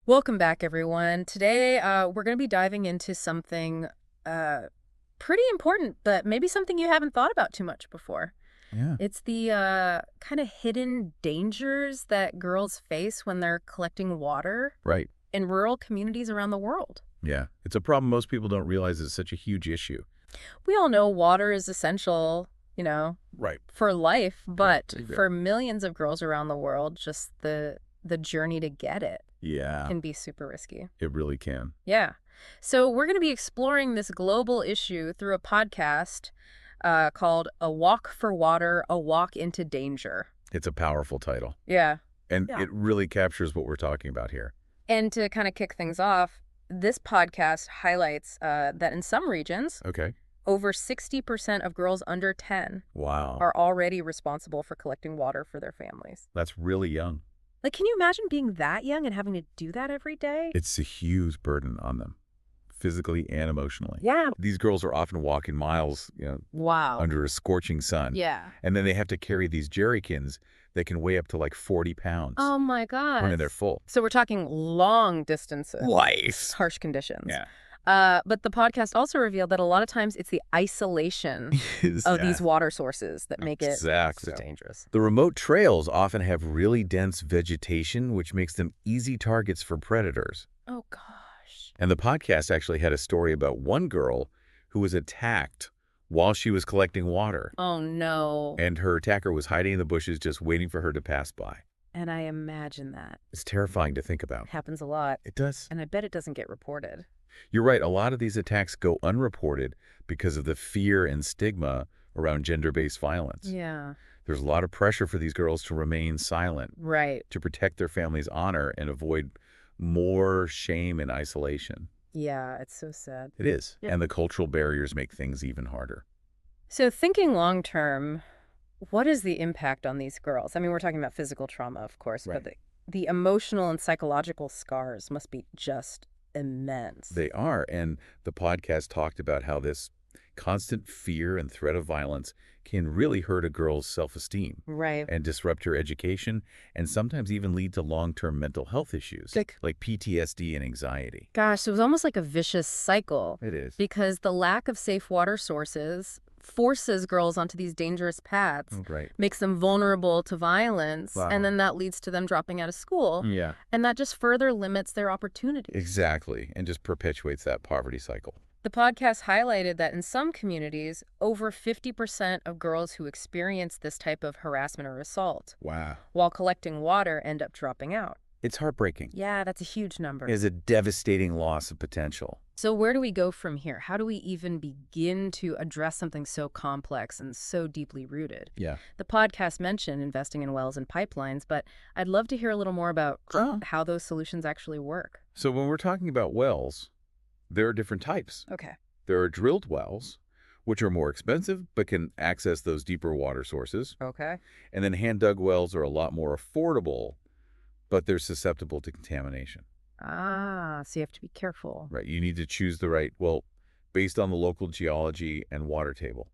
Welcome back, everyone. Today, we're going to be diving into something pretty important, but maybe something you haven't thought about too much before. Yeah. It's the kind of hidden dangers that girls face when they're collecting water Right. in rural communities around the world. Yeah. It's a problem most people don't realize is such a huge issue. We all know water is essential, Right. for life, but Yeah. for millions of girls around the world, just the journey to get it Yeah. can be super risky. It really can. Yeah. So we're going to be exploring this global issue through a podcast called A Walk for Water, A Walk into Danger. It's a powerful title. Yeah. And Yeah. it really captures what we're talking about here. And to kind of kick things off, this podcast highlights that in some regions, Okay. over 60% of girls under 10 Wow. are already responsible for collecting water for their families. That's really young. Like, can you imagine being that young and having to do that every day? It's a huge burden on them, physically and emotionally. Yeah. These girls are often walking miles, Wow. under a scorching sun. Yeah. And then they have to carry these jerrycans that can weigh up to like 40 pounds Oh, my God. when they're full. So we're talking long distances. Life. Harsh conditions. Yeah. But the podcast also revealed that a lot of times it's the isolation of these water sources that make it Exactly. so dangerous. The remote trails often have really dense vegetation, which makes them easy targets for predators. Oh, gosh. And the podcast actually had a story about one girl who was attacked while she was collecting water. Oh, no. And her attacker was hiding in the bushes just waiting for her to pass by. And I imagine that It's terrifying to think about. happens a lot. It does. And I bet it doesn't get reported. You're right. A lot of these attacks go unreported because of the fear and stigma around gender-based violence. Yeah. There's a lot of pressure for these girls to remain silent, Right. to protect their family's honor and avoid more shame and isolation. Yeah, it's so sad. It is. Yeah. And the cultural barriers make things even harder. So thinking long term, what is the impact on these girls? I mean, we're talking about physical trauma, of course, Right. but the emotional and psychological scars must be just immense. They are. And the podcast talked about how this constant fear and threat of violence can really hurt a girl's self-esteem Right. and disrupt her education and sometimes even lead to long-term mental health issues like PTSD and anxiety. Gosh, so it was almost like a vicious cycle It is. because the lack of safe water sources forces girls onto these dangerous paths, Right. makes them vulnerable to violence, Wow. and then that leads to them dropping out of school, Yeah. and that just further limits their opportunities. Exactly. And just perpetuates that poverty cycle. The podcast highlighted that in some communities, over 50% of girls who experience this type of harassment or assault Wow. while collecting water end up dropping out. It's heartbreaking. Yeah, that's a huge number. It is a devastating loss of potential. So where do we go from here? How do we even begin to address something so complex and so deeply rooted? Yeah. The podcast mentioned investing in wells and pipelines, but I'd love to hear a little more about how those solutions actually work. So when we're talking about wells, there are different types. Okay. There are drilled wells, which are more expensive but can access those deeper water sources. Okay. And then hand-dug wells are a lot more affordable, but they're susceptible to contamination. Ah, so you have to be careful. Right. You need to choose the right, well, based on the local geology and water table.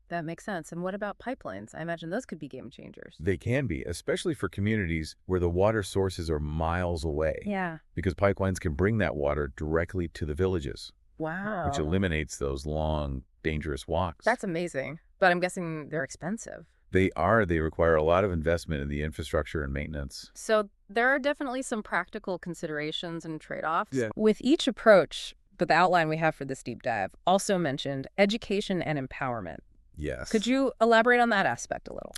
That makes sense. And what about pipelines? I imagine those could be game changers. They can be, especially for communities where the water sources are miles away. Yeah. Because pipelines can bring that water directly to the villages, Wow. which eliminates those long, dangerous walks. That's amazing. But I'm guessing they're expensive. They are. They require a lot of investment in the infrastructure and maintenance. So there are definitely some practical considerations and trade-offs. Yeah. With each approach, but the outline we have for this deep dive also mentioned education and empowerment. Yes. Could you elaborate on that aspect a little?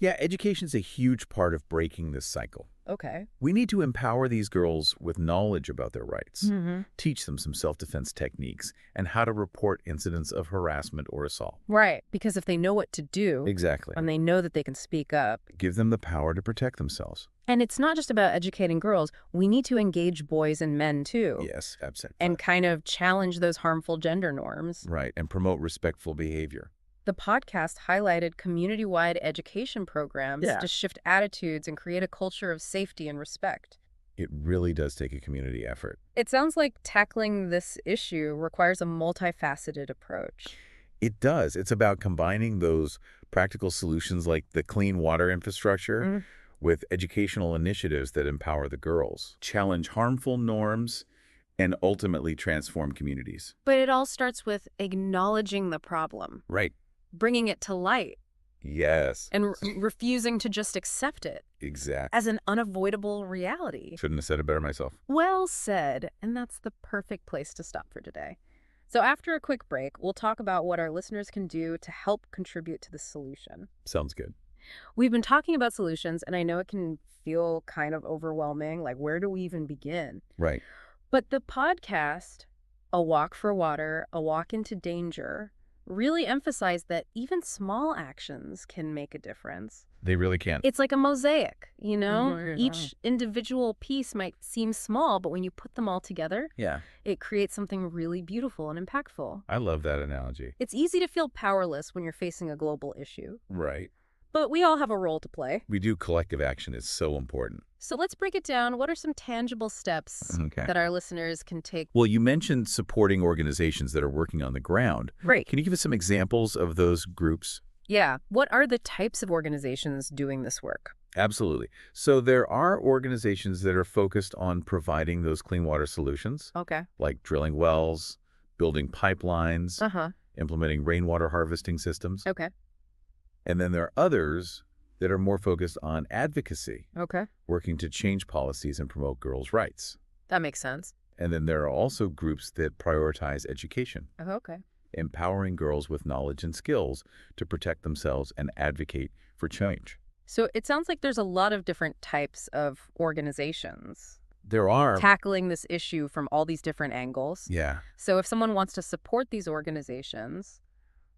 Yeah, education is a huge part of breaking this cycle. Okay. We need to empower these girls with knowledge about their rights, Mm-hmm. teach them some self-defense techniques, and how to report incidents of harassment or assault. Right. Because if they know what to do Exactly. and they know that they can speak up, Give them the power to protect themselves. and it's not just about educating girls, we need to engage boys and men too. Yes, absolutely. And kind of challenge those harmful gender norms. Right, and promote respectful behavior. The podcast highlighted community-wide education programs to shift attitudes and create a culture of safety and respect. It really does take a community effort. It sounds like tackling this issue requires a multifaceted approach. It does. It's about combining those practical solutions like the clean water infrastructure with educational initiatives that empower the girls, challenge harmful norms, and ultimately transform communities. But it all starts with acknowledging the problem, Right. bringing it to light, Yes. and refusing to just accept it Exactly. as an unavoidable reality. Couldn't have said it better myself. Well said, and that's the perfect place to stop for today. So after a quick break, we'll talk about what our listeners can do to help contribute to the solution. Sounds good. We've been talking about solutions, and I know it can feel kind of overwhelming, like where do we even begin? Right. But the podcast, A Walk for Water, A Walk into Danger, really emphasized that even small actions can make a difference. They really can. It's like a mosaic, you know? Right. Each individual piece might seem small, but when you put them all together, Yeah. it creates something really beautiful and impactful. I love that analogy. It's easy to feel powerless when you're facing a global issue, Right. but we all have a role to play. We do. Collective action is so important. So let's break it down. What are some tangible steps Okay. that our listeners can take? Well, you mentioned supporting organizations that are working on the ground. Right. Can you give us some examples of those groups? Yeah. What are the types of organizations doing this work? Absolutely. So there are organizations that are focused on providing those clean water solutions, Okay. like drilling wells, building pipelines, Uh-huh. implementing rainwater harvesting systems. Okay. And then there are others that are more focused on advocacy, Okay. working to change policies and promote girls' rights. That makes sense. And then there are also groups that prioritize education, Oh, okay. empowering girls with knowledge and skills to protect themselves and advocate for change. So it sounds like there's a lot of different types of organizations There are. tackling this issue from all these different angles. Yeah. So if someone wants to support these organizations,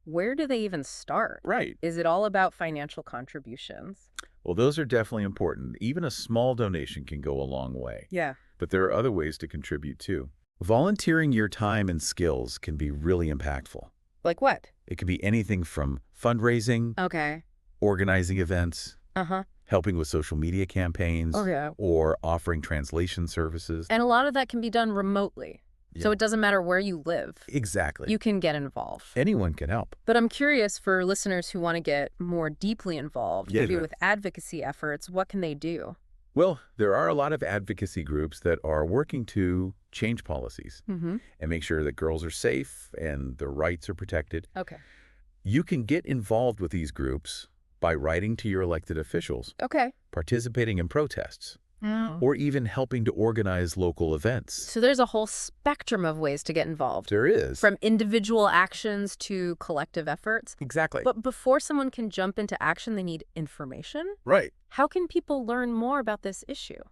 where do they even start? Right. Is it all about financial contributions? Well, those are definitely important. Even a small donation can go a long way. Yeah. But there are other ways to contribute too. Volunteering your time and skills can be really impactful. Like what? It could be anything from fundraising, Okay. organizing events, Uh-huh. helping with social media campaigns, Oh, yeah. or offering translation services. And a lot of that can be done remotely. So Yeah. it doesn't matter where you live. Exactly. You can get involved. Anyone can help. But I'm curious for listeners who want to get more deeply involved, Yeah. maybe with advocacy efforts, what can they do? Well, there are a lot of advocacy groups that are working to change policies Mm-hmm. and make sure that girls are safe and their rights are protected. Okay. You can get involved with these groups by writing to your elected officials, Okay. participating in protests, Oh. or even helping to organize local events. So there's a whole spectrum of ways to get involved, There is. from individual actions to collective efforts. Exactly. But before someone can jump into action, they need information. Right. How can people learn more about this issue?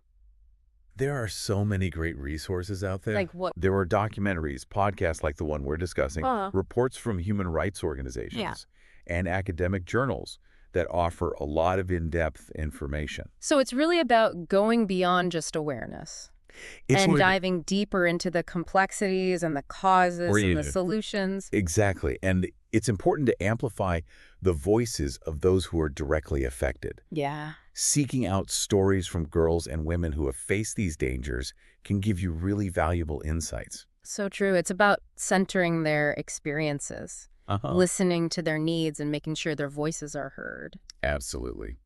There are so many great resources out there. Like what? There are documentaries, podcasts like the one we're discussing, Uh-huh. reports from human rights organizations, and academic journals that offer a lot of in-depth information. So it's really about going beyond just awareness and diving deeper into the complexities and the causes and the solutions. Exactly. And it's important to amplify the voices of those who are directly affected. Yeah. Seeking out stories from girls and women who have faced these dangers can give you really valuable insights. So true. It's about centering their experiences, listening to their needs and making sure their voices are heard. Absolutely.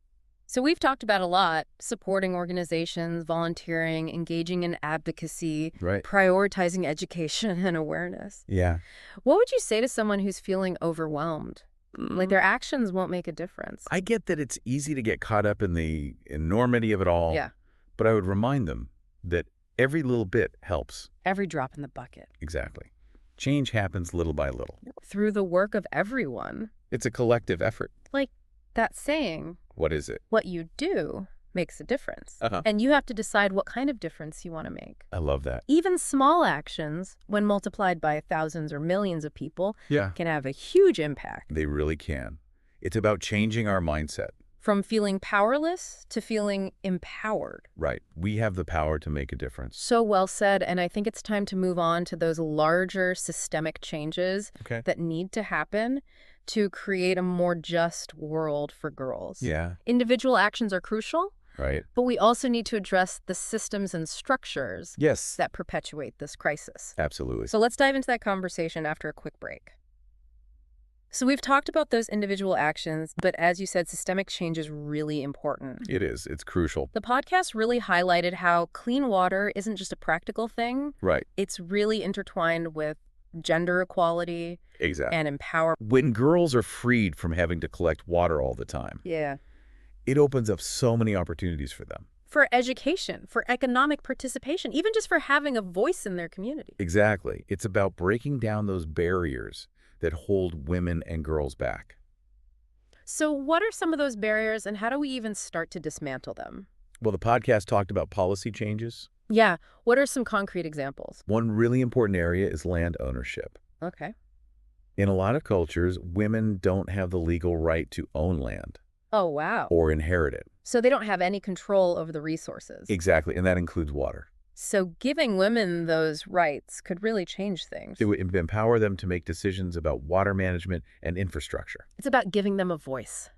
So we've talked about a lot: supporting organizations, volunteering, engaging in advocacy, Right. prioritizing education and awareness. Yeah. What would you say to someone who's feeling overwhelmed? Like their actions won't make a difference. I get that it's easy to get caught up in the enormity of it all. Yeah. But I would remind them that every little bit helps. Every drop in the bucket. Exactly. Change happens little by little. Through the work of everyone. It's a collective effort. Like that saying, What is it? what you do makes a difference. Uh-huh. And you have to decide what kind of difference you want to make. I love that. Even small actions, when multiplied by thousands or millions of people, Yeah. can have a huge impact. They really can. It's about changing our mindset. From feeling powerless to feeling empowered. Right. We have the power to make a difference. So well said, and I think it's time to move on to those larger systemic changes Okay. that need to happen to create a more just world for girls. Yeah. Individual actions are crucial, Right. but we also need to address the systems and structures Yes. that perpetuate this crisis. Absolutely. So let's dive into that conversation after a quick break. So we've talked about those individual actions, but as you said, systemic change is really important. It is. It's crucial. The podcast really highlighted how clean water isn't just a practical thing. Right. It's really intertwined with gender equality Exactly. and empower. When girls are freed from having to collect water all the time, Yeah. it opens up so many opportunities for them. For education, for economic participation, even just for having a voice in their community. Exactly. It's about breaking down those barriers that hold women and girls back. So what are some of those barriers and how do we even start to dismantle them? Well, the podcast talked about policy changes. Yeah. What are some concrete examples? One really important area is land ownership. Okay. In a lot of cultures, women don't have the legal right to own land Oh, wow. or inherit it. So they don't have any control over the resources. Exactly, and that includes water. So giving women those rights could really change things. It would empower them to make decisions about water management and infrastructure. It's about giving them a voice.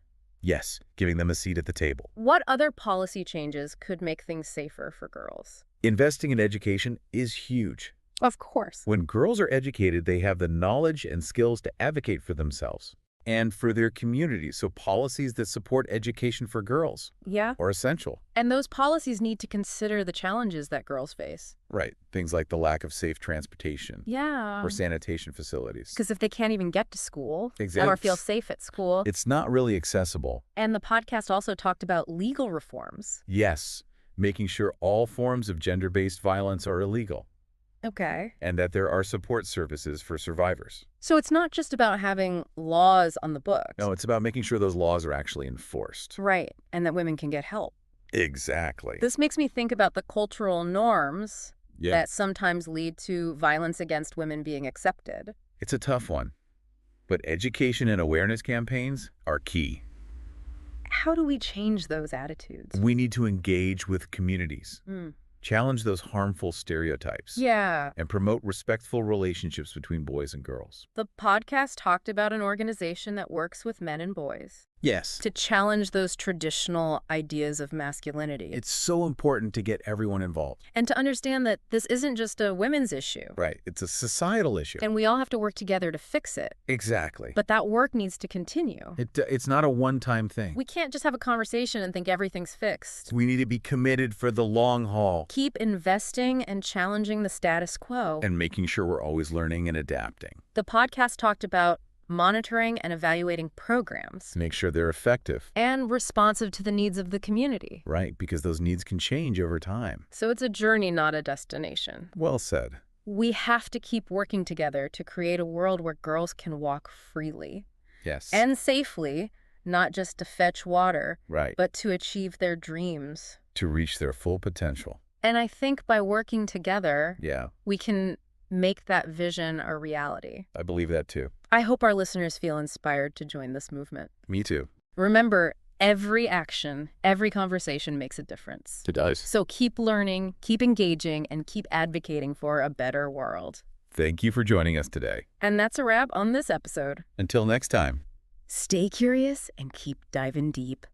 Yes, giving them a seat at the table. What other policy changes could make things safer for girls? Investing in education is huge. Of course. When girls are educated, they have the knowledge and skills to advocate for themselves and for their communities. So policies that support education for girls Yeah. are essential. And those policies need to consider the challenges that girls face. Right. Things like the lack of safe transportation Yeah. or sanitation facilities. Because if they can't even get to school Exactly. or feel safe at school. It's not really accessible. And the podcast also talked about legal reforms. Yes, making sure all forms of gender-based violence are illegal Okay. and that there are support services for survivors. So it's not just about having laws on the books. No, it's about making sure those laws are actually enforced. Right. And that women can get help. Exactly. This makes me think about the cultural norms Yeah, that sometimes lead to violence against women being accepted. it's a tough one. But education and awareness campaigns are key. How do we change those attitudes? We need to engage with communities, Mm. challenge those harmful stereotypes, Yeah. and promote respectful relationships between boys and girls. The podcast talked about an organization that works with men and boys Yes. to challenge those traditional ideas of masculinity. It's so important to get everyone involved. And to understand that this isn't just a women's issue. Right. It's a societal issue. And we all have to work together to fix it. Exactly. But that work needs to continue. It's not a one-time thing. We can't just have a conversation and think everything's fixed. We need to be committed for the long haul Keep investing and challenging the status quo. and making sure we're always learning and adapting The podcast talked about monitoring and evaluating programs to make sure they're effective. and responsive to the needs of the community. Right, because those needs can change over time. So it's a journey, not a destination. Well said. We have to keep working together to create a world where girls can walk freely Yes. and safely, not just to fetch water, right, but to achieve their dreams. to reach their full potential. And I think by working together, Yeah, we can make that vision a reality. I believe that too. I hope our listeners feel inspired to join this movement. Me too. Remember, every action, every conversation makes a difference. It does. So keep learning, keep engaging, and keep advocating for a better world. Thank you for joining us today. And that's a wrap on this episode. Until next time. Stay curious and keep diving deep.